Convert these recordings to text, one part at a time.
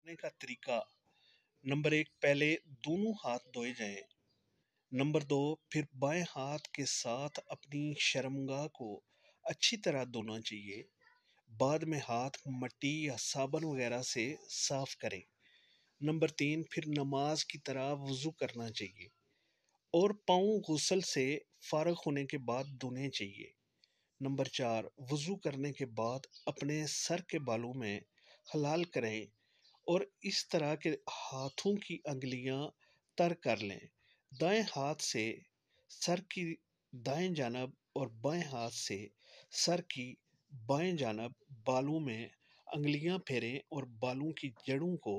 करने का तरीका। नंबर 1, पहले दोनों हाथ धोए जाएं। नंबर 2, फिर बाएं हाथ के साथ अपनी शर्मगाह को अच्छी तरह धोना चाहिए। बाद में हाथ मट्टी या साबुन वगैरह से साफ करें। नंबर 3, फिर नमाज की तरह वज़ू करना चाहिए और पाँव गुस्ल से फारग होने के बाद धोने चाहिए। नंबर 4, वज़ू करने के बाद अपने सर के बालों में हलाल करें और इस तरह के हाथों की अंगुलियां तर कर लें। दाएं हाथ से सर की दाएं जानब और बाएं हाथ से सर की बाएं जानब बालों में अंगुलियां फेरें और बालों की जड़ों को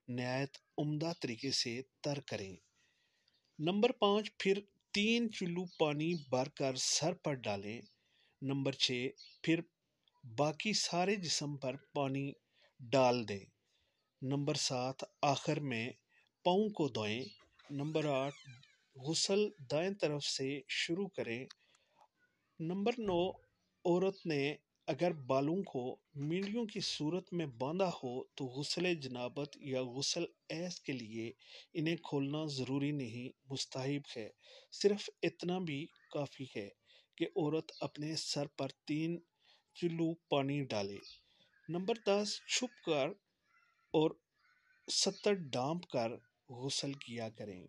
नहायत उम्दा तरीके से तर करें। नंबर 5, फिर 3 चुल्लू पानी भरकर सर पर डालें। नंबर 6, फिर बाकी सारे जिस्म पर पानी डाल दें। नंबर 7, आखिर में पाँव को धोएं। नंबर 8, गुस्ल दाएं तरफ से शुरू करें। नंबर 9, औरत ने अगर बालों को मीलियों की सूरत में बांधा हो तो गुस्ल जनाबत या गुस्ल ऐस के लिए इन्हें खोलना ज़रूरी नहीं, मुस्ताहिब है। सिर्फ इतना भी काफ़ी है कि औरत अपने सर पर 3 चुल्लू पानी डाले। नंबर 10, छुप कर और 70 डांप कर गुस्ल किया करें।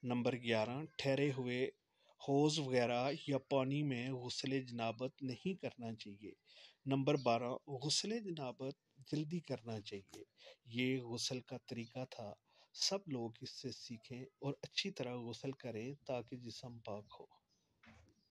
नंबर 11, ठहरे हुए हौज़ वगैरह या पानी में गुस्ल जनाबत नहीं करना चाहिए। नंबर 12, गुस्ल जनाबत जल्दी करना चाहिए। ये गुस्ल का तरीका था। सब लोग इससे सीखें और अच्छी तरह गुस्ल करें ताकि जिस्म पाक हो।